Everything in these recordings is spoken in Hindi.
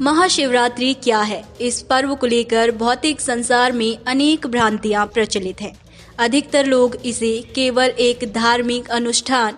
महाशिवरात्रि क्या है? इस पर्व को लेकर भौतिक संसार में अनेक भ्रांतियां प्रचलित हैं। अधिकतर लोग इसे केवल एक धार्मिक अनुष्ठान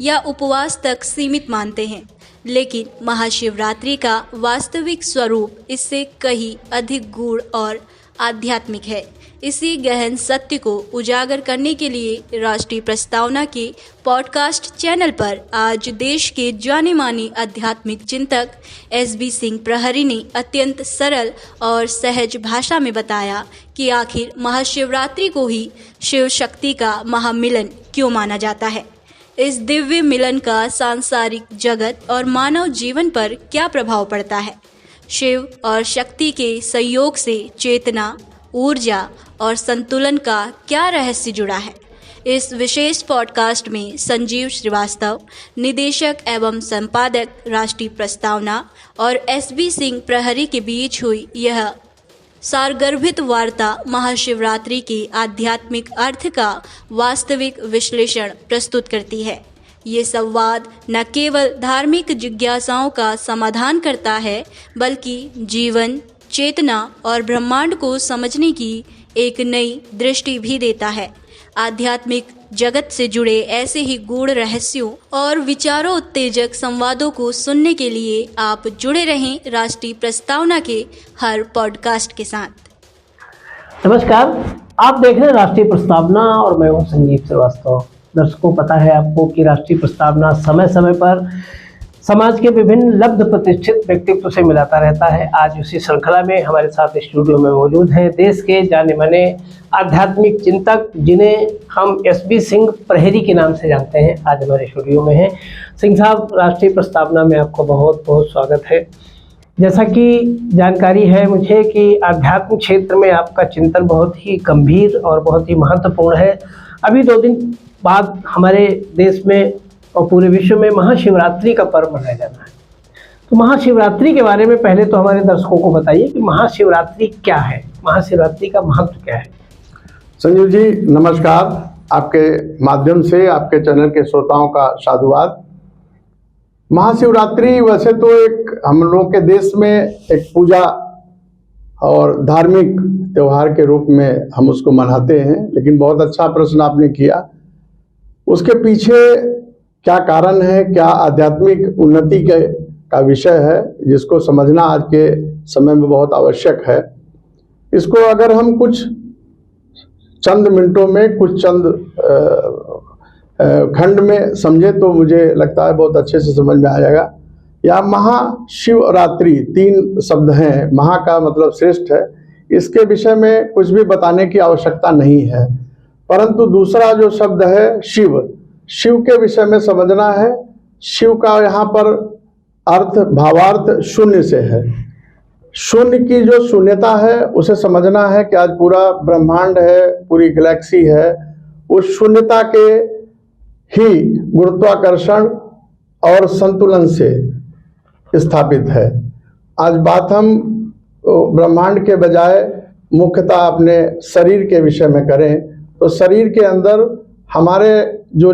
या उपवास तक सीमित मानते हैं, लेकिन महाशिवरात्रि का वास्तविक स्वरूप इससे कहीं अधिक गूढ़ और आध्यात्मिक है। इसी गहन सत्य को उजागर करने के लिए राष्ट्रीय प्रस्तावना के पॉडकास्ट चैनल पर आज देश के जाने माने आध्यात्मिक चिंतक SB सिंह प्रहरी ने अत्यंत सरल और सहज भाषा में बताया कि आखिर महाशिवरात्रि को ही शिव शक्ति का महामिलन क्यों माना जाता है। इस दिव्य मिलन का सांसारिक जगत और मानव जीवन पर क्या प्रभाव पड़ता है। शिव और शक्ति के संयोग से चेतना, ऊर्जा और संतुलन का क्या रहस्य जुड़ा है। इस विशेष पॉडकास्ट में संजीव श्रीवास्तव, निदेशक एवं संपादक राष्ट्रीय प्रस्तावना, और SB सिंह प्रहरी के बीच हुई यह सारगर्भित वार्ता महाशिवरात्रि के आध्यात्मिक अर्थ का वास्तविक विश्लेषण प्रस्तुत करती है। ये संवाद न केवल धार्मिक जिज्ञासाओं का समाधान करता है, बल्कि जीवन, चेतना और ब्रह्मांड को समझने की एक नई दृष्टि भी देता है। आध्यात्मिक जगत से जुड़े ऐसे ही गूढ़ रहस्यों और विचारों उत्तेजक संवादों को सुनने के लिए आप जुड़े रहें राष्ट्रीय प्रस्तावना के हर पॉडकास्ट के साथ। नमस्कार, आप देख रहे हैं राष्ट्रीय प्रस्तावना और मैं हूं संजीव श्रीवास्तव। दर्शकों, पता है आपको कि राष्ट्रीय प्रस्तावना समय समय पर समाज के विभिन्न लब्ध प्रतिष्ठित व्यक्तित्व से मिलाता रहता है। आज उसी श्रृंखला में हमारे साथ स्टूडियो में मौजूद हैं देश के जाने माने आध्यात्मिक चिंतक, जिन्हें हम SB सिंह प्रहरी के नाम से जानते हैं। आज हमारे स्टूडियो में हैं। सिंह साहब, राष्ट्रीय प्रस्तावना में आपको बहुत बहुत स्वागत है। जैसा कि जानकारी है मुझे कि आध्यात्म क्षेत्र में आपका चिंतन बहुत ही गंभीर और बहुत ही महत्वपूर्ण है। अभी 2 दिन बाद हमारे देश में और पूरे विश्व में महाशिवरात्रि का पर्व मनाया जाना है। तो महाशिवरात्रि के बारे में पहले तो हमारे दर्शकों को बताइए कि महाशिवरात्रि क्या है, महाशिवरात्रि का महत्व क्या है। संजीव जी नमस्कार, आपके माध्यम से आपके चैनल के श्रोताओं का साधुवाद। महाशिवरात्रि वैसे तो एक हम लोगों के देश में एक पूजा और धार्मिक त्यौहार के रूप में हम उसको मनाते हैं, लेकिन बहुत अच्छा प्रश्न आपने किया। उसके पीछे क्या कारण है, क्या आध्यात्मिक उन्नति का विषय है, जिसको समझना आज के समय में बहुत आवश्यक है। इसको अगर हम कुछ चंद मिनटों में, कुछ चंद खंड में समझे तो मुझे लगता है बहुत अच्छे से समझ में आ जाएगा। या महाशिवरात्रि 3 शब्द हैं। महा का मतलब श्रेष्ठ है। इसके विषय में कुछ भी बताने की आवश्यकता नहीं है, परंतु दूसरा जो शब्द है शिव, शिव के विषय में समझना है। शिव का यहाँ पर अर्थ, भावार्थ शून्य से है। शून्य की जो शून्यता है उसे समझना है कि आज पूरा ब्रह्मांड है, पूरी गैलेक्सी है, उस शून्यता के ही गुरुत्वाकर्षण और संतुलन से स्थापित है। आज बात हम ब्रह्मांड के बजाय मुख्यतः अपने शरीर के विषय में करें तो शरीर के अंदर हमारे जो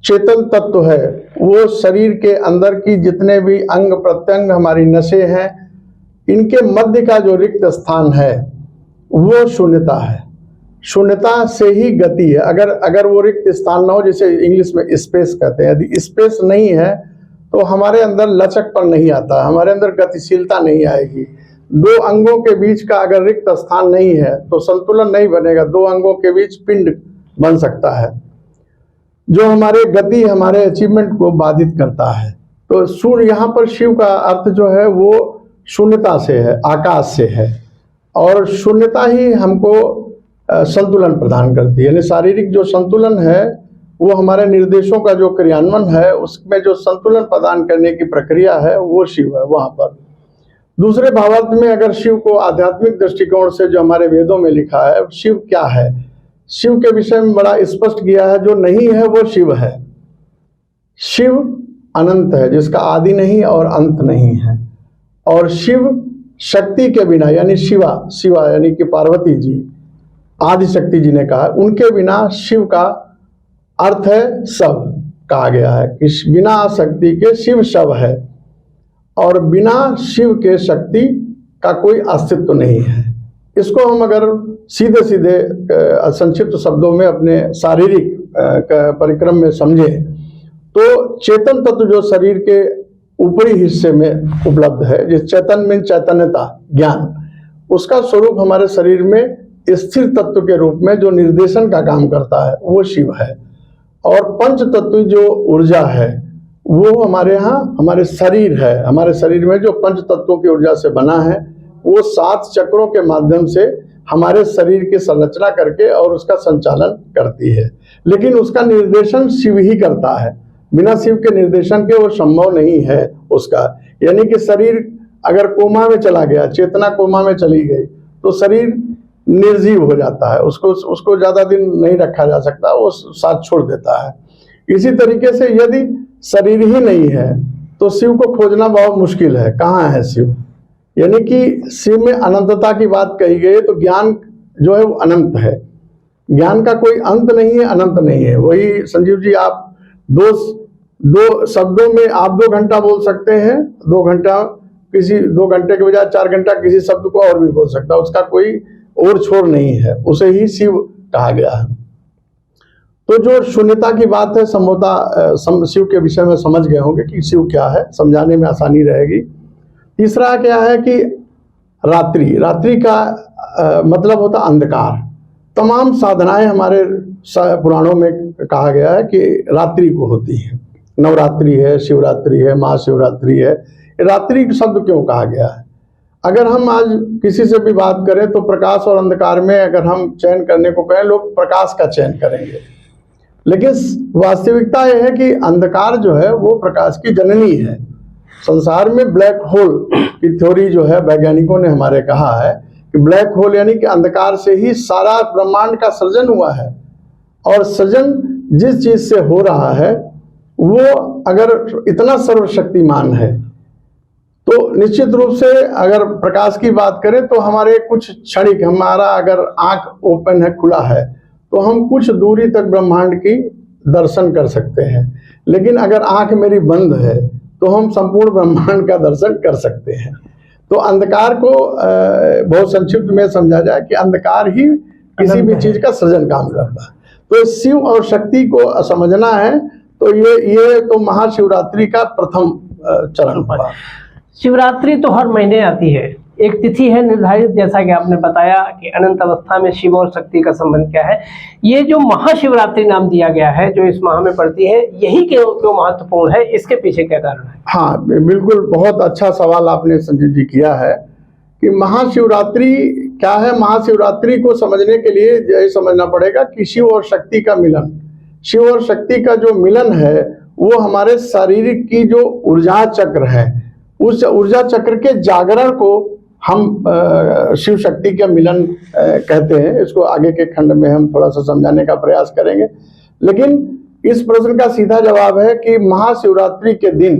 चेतन तत्व है, वो शरीर के अंदर की जितने भी अंग प्रत्यंग, हमारी नसें हैं, इनके मध्य का जो रिक्त स्थान है वो शून्यता है। शून्यता से ही गति है। अगर वो रिक्त स्थान ना हो, जिसे इंग्लिश में स्पेस कहते हैं, यदि स्पेस नहीं है तो हमारे अंदर लचकपन नहीं आता, हमारे अंदर गतिशीलता नहीं आएगी। 2 अंगों के बीच का अगर रिक्त स्थान नहीं है तो संतुलन नहीं बनेगा। 2 अंगों के बीच पिंड बन सकता है, जो हमारे गति, हमारे अचीवमेंट को बाधित करता है। तो शून्य, यहाँ पर शिव का अर्थ जो है वो शून्यता से है, आकाश से है, और शून्यता ही हमको संतुलन प्रदान करती है। यानी शारीरिक जो संतुलन है वो हमारे निर्देशों का जो क्रियान्वयन है उसमें जो संतुलन प्रदान करने की प्रक्रिया है वो शिव है वहाँ पर। दूसरे भावार्थ में अगर शिव को आध्यात्मिक दृष्टिकोण से जो हमारे वेदों में लिखा है, शिव क्या है, शिव के विषय में बड़ा स्पष्ट किया है। जो नहीं है वो शिव है। शिव अनंत है, जिसका आदि नहीं और अंत नहीं है। और शिव शक्ति के बिना, यानी शिवा यानी कि पार्वती जी, आदि शक्ति जी ने कहा, उनके बिना शिव का अर्थ है सब। कहा गया है कि बिना शक्ति के शिव शव है। और बिना शिव के शक्ति का कोई अस्तित्व नहीं है। इसको हम अगर सीधे सीधे संक्षिप्त शब्दों में अपने शारीरिक परिक्रम में समझे तो चेतन तत्व जो शरीर के ऊपरी हिस्से में उपलब्ध है, जिस चेतन में चैतन्यता ज्ञान, उसका स्वरूप हमारे शरीर में स्थिर तत्व के रूप में जो निर्देशन का काम करता है वो शिव है। और पंच तत्व जो ऊर्जा है वो हमारे यहाँ हमारे शरीर है। हमारे शरीर में जो पंच तत्वों की ऊर्जा से बना है वो 7 चक्रों के माध्यम से हमारे शरीर की संरचना करके और उसका संचालन करती है। लेकिन उसका निर्देशन शिव ही करता है, बिना शिव के निर्देशन के वो संभव नहीं है उसका। यानी कि शरीर अगर कोमा में चला गया, चेतना कोमा में चली गई तो शरीर निर्जीव हो जाता है, उसको ज़्यादा दिन नहीं रखा जा सकता, वो साथ छोड़ देता है। इसी तरीके से यदि शरीर ही नहीं है तो शिव को खोजना बहुत मुश्किल है। कहाँ है शिव? यानी कि शिव में अनंतता की बात कही गई है, तो ज्ञान जो है वो अनंत है। ज्ञान का कोई अंत नहीं है, अनंत नहीं है। वही संजीव जी, आप दो शब्दों में आप 2 घंटा बोल सकते हैं, 2 घंटा किसी 2 घंटे के बजाय 4 घंटा किसी शब्द को और भी बोल सकता है, उसका कोई और छोर नहीं है, उसे ही शिव कहा गया है। तो जो शून्यता की बात है, संभवतः शिव के विषय में समझ गए होंगे कि शिव क्या है, समझाने में आसानी रहेगी। तीसरा क्या है कि रात्रि का मतलब होता अंधकार। तमाम साधनाएं हमारे पुराणों में कहा गया है कि रात्रि को होती है। नवरात्रि है, शिवरात्रि है, महाशिवरात्रि है। रात्रि शब्द क्यों कहा गया है? अगर हम आज किसी से भी बात करें तो प्रकाश और अंधकार में अगर हम चयन करने को कहें, लोग प्रकाश का चयन करेंगे, लेकिन वास्तविकता यह है कि अंधकार जो है वो प्रकाश की जननी है। संसार में ब्लैक होल की थ्योरी जो है वैज्ञानिकों ने हमारे कहा है कि ब्लैक होल यानी कि अंधकार से ही सारा ब्रह्मांड का सृजन हुआ है। और सृजन जिस चीज से हो रहा है वो अगर इतना सर्वशक्तिमान है तो निश्चित रूप से अगर प्रकाश की बात करें तो हमारे कुछ क्षणिक, हमारा अगर आंख ओपन है, खुला है, तो हम कुछ दूरी तक ब्रह्मांड की दर्शन कर सकते हैं। लेकिन अगर आंख मेरी बंद है तो हम संपूर्ण ब्रह्मांड का दर्शन कर सकते हैं। तो अंधकार को बहुत संक्षिप्त में समझा जाए कि अंधकार ही किसी भी चीज का सृजन काम करता है। तो शिव और शक्ति को समझना है तो ये तो महाशिवरात्रि का प्रथम चरण हुआ। शिवरात्रि तो हर महीने आती है, एक तिथि है निर्धारित, जैसा कि आपने बताया कि अनंत अवस्था में शिव और शक्ति का संबंध क्या है। ये जो महाशिवरात्रि नाम दिया गया है, जो इस माह में पड़ती है, यही क्यों महत्वपूर्ण है, इसके पीछे क्या कारण है? हाँ, बिल्कुल, बहुत अच्छा सवाल आपने संजीव जी किया है कि महाशिवरात्रि क्या है। महाशिवरात्रि को समझने के लिए यही समझना पड़ेगा कि शिव और शक्ति का मिलन, शिव और शक्ति का जो मिलन है वो हमारे शारीरिक की जो ऊर्जा चक्र है, उस ऊर्जा चक्र के जागरण को हम शिव शक्ति का मिलन कहते हैं। इसको आगे के खंड में हम थोड़ा सा समझाने का प्रयास करेंगे। लेकिन इस प्रश्न का सीधा जवाब है कि महाशिवरात्रि के दिन,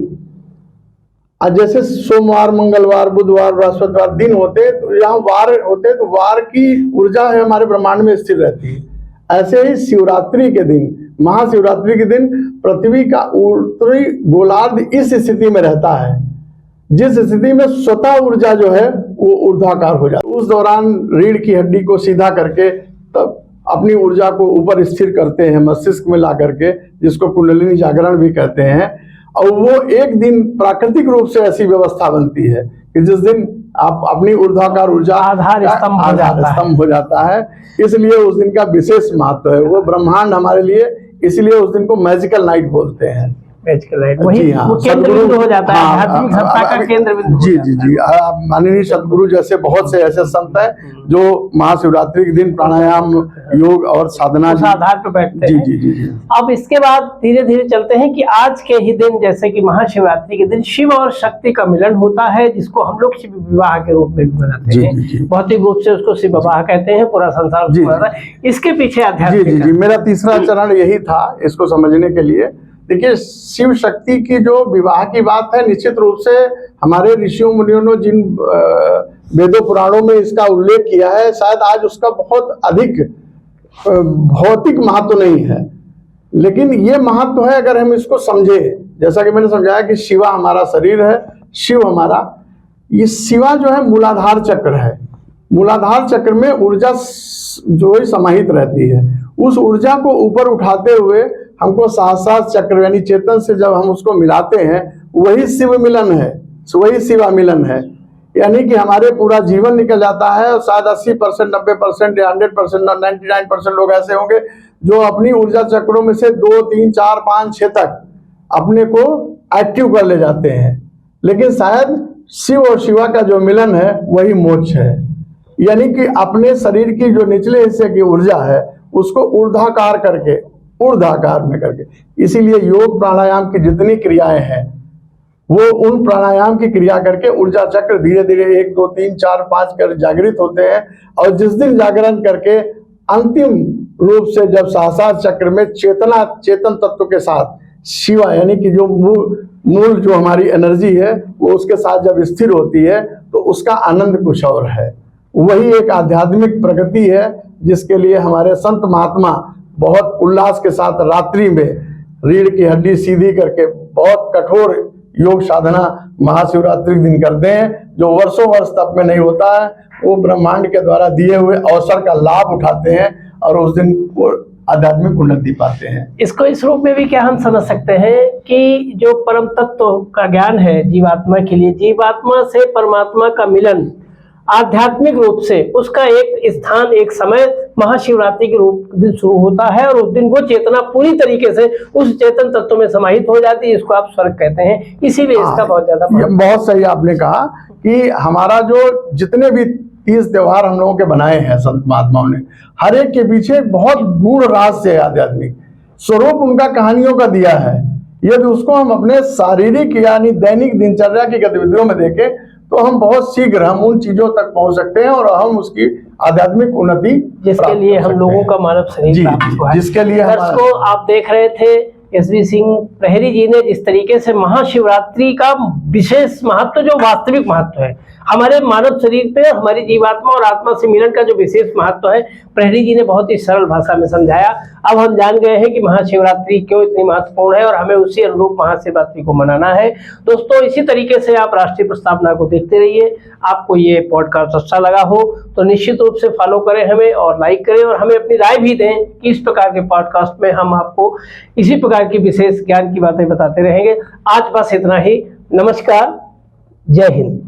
आज जैसे सोमवार, मंगलवार, बुधवार, बृहस्पतिवार दिन होते हैं तो यहाँ वार होते हैं, तो वार की ऊर्जा है हमारे ब्रह्मांड में स्थिर रहती है। ऐसे ही शिवरात्रि के दिन, महाशिवरात्रि के दिन पृथ्वी का उत्तरी गोलार्ध इस स्थिति में रहता है जिस स्थिति में स्वतः ऊर्जा जो है वो ऊर्ध्वाकार हो जाती है। उस दौरान रीढ़ की हड्डी को सीधा करके तब अपनी ऊर्जा को ऊपर स्थिर करते हैं मस्तिष्क में ला करके, जिसको कुंडलिनी जागरण भी कहते हैं। और वो एक दिन प्राकृतिक रूप से ऐसी व्यवस्था बनती है कि जिस दिन आप अपनी ऊर्ध्वाकार ऊर्जा आधार स्तंभ हो जाता है। इसलिए उस दिन का विशेष महत्व है। वो ब्रह्मांड हमारे लिए, इसलिए उस दिन को मैजिकल नाइट बोलते हैं। वही हाँ, केंद्र बिंदु हो जाता है, आध्यात्मिक सत्ता का केंद्र बिंदु। जी जी जी, माननीय सदगुरु जैसे बहुत से ऐसे संत हैं जो महाशिवरात्रि के दिन प्राणायाम, योग और साधना उस आधार पर बैठते हैं। जी जी जी। अब इसके बाद धीरे धीरे चलते हैं कि आज के ही दिन, जैसे कि महाशिवरात्रि के दिन शिव और शक्ति का मिलन होता है, जिसको हम लोग शिव विवाह के रूप में मनाते हैं। भौतिक रूप से उसको शिव विवाह कहते हैं, पूरा संसार। इसके पीछे आध्यात्मिक, जी, मेरा तीसरा चरण यही था इसको समझने के लिए। देखिए, शिव शक्ति की जो विवाह की बात है, निश्चित रूप से हमारे ऋषियों मुनियों ने जिन वेदों पुराणों में इसका उल्लेख किया है, शायद आज उसका बहुत अधिक भौतिक महत्व नहीं है, लेकिन ये महत्व है अगर हम इसको समझे। जैसा कि मैंने समझाया कि शिवा हमारा शरीर है, शिव हमारा, ये शिवा जो है मूलाधार चक्र है। मूलाधार चक्र में ऊर्जा जो है समाहित रहती है। उस ऊर्जा को ऊपर उठाते हुए हमको सहस्रार चक्र यानी चेतन से जब हम उसको मिलाते हैं, वही शिव मिलन है, वही शिवा मिलन है। यानी कि हमारे पूरा जीवन निकल जाता है और शायद 80%, 90% या 100%, 99% लोग ऐसे होंगे जो अपनी ऊर्जा चक्रों में से 2, 3, 4, 5, 6 तक अपने को एक्टिव कर ले जाते हैं। लेकिन शायद शिव और शिवा का जो मिलन है वही मोक्ष है। यानी कि अपने शरीर की जो निचले हिस्से की ऊर्जा है उसको ऊर्ध्वाकार में करके, इसीलिए योग प्राणायाम की जितनी क्रियाएं हैं वो उन प्राणायाम की क्रिया करके ऊर्जा चक्र धीरे धीरे 1, 2, 3, 4, 5 कर जागृत होते हैं। और जिस दिन जागरण करके अंतिम रूप से जब सहस्रार चक्र में चेतन तत्व के साथ शिवा यानी कि जो मूल जो हमारी एनर्जी है वो उसके साथ जब स्थिर होती है तो उसका आनंद कुछ और है। वही एक आध्यात्मिक प्रगति है जिसके लिए हमारे संत महात्मा बहुत उल्लास के साथ रात्रि में रीढ़ की हड्डी सीधी करके बहुत कठोर योग साधना महाशिवरात्रि दिन करते हैं, जो वर्षों वर्ष तप में नहीं होता है। वो ब्रह्मांड के द्वारा दिए हुए अवसर का लाभ उठाते हैं और उस दिन वो आध्यात्मिक उन्नति पाते हैं। इसको इस रूप में भी क्या हम समझ सकते हैं कि जो परम तत्व का ज्ञान है जीवात्मा के लिए, जीवात्मा से परमात्मा का मिलन आध्यात्मिक रूप से उसका एक स्थान, एक समय महाशिवरात्रि के रूप दिन शुरू होता है और उस दिन वो चेतना पूरी तरीके से उस चेतन तत्व में समाहित हो जाती है। इसको आप स्वर्ग कहते हैं, इसीलिए इसका बहुत ज्यादा बहुत सही आपने कहा कि हमारा जो जितने भी 30 त्योहार हम लोगों के बनाए हैं संत महात्माओं ने, हर एक के पीछे बहुत गूढ़ रहस्य है, आध्यात्मिक स्वरूप उनका कहानियों का दिया है। यदि उसको हम अपने शारीरिक यानी दैनिक दिनचर्या की गतिविधियों में देखें तो हम बहुत शीघ्र हम उन चीजों तक पहुंच सकते हैं और हम उसकी आध्यात्मिक उन्नति जिसके लिए हम लोगों का मानव शरीर प्राप्त हुआ है। जिसके लिए दर्शकों आप देख रहे थे एसबी सिंह प्रहरी जी ने जिस तरीके से महाशिवरात्रि का विशेष महत्व, जो वास्तविक महत्व है हमारे मानव शरीर पे, हमारी जीवात्मा और आत्मा से मिलन का जो विशेष महत्व है, प्रहरी जी ने बहुत ही सरल भाषा में समझाया। अब हम जान गए हैं कि महाशिवरात्रि क्यों इतनी महत्वपूर्ण है और हमें उसी अनुरूप महाशिवरात्रि को मनाना है। दोस्तों इसी तरीके से आप राष्ट्रीय प्रस्तावना को देखते रहिए। आपको ये पॉडकास्ट अच्छा लगा हो तो निश्चित रूप से फॉलो करें हमें और लाइक करें और हमें अपनी राय भी दें कि इस प्रकार के पॉडकास्ट में हम आपको इसी प्रकार की विशेष ज्ञान की बातें बताते रहेंगे। आज बस इतना ही। नमस्कार, जय हिंद।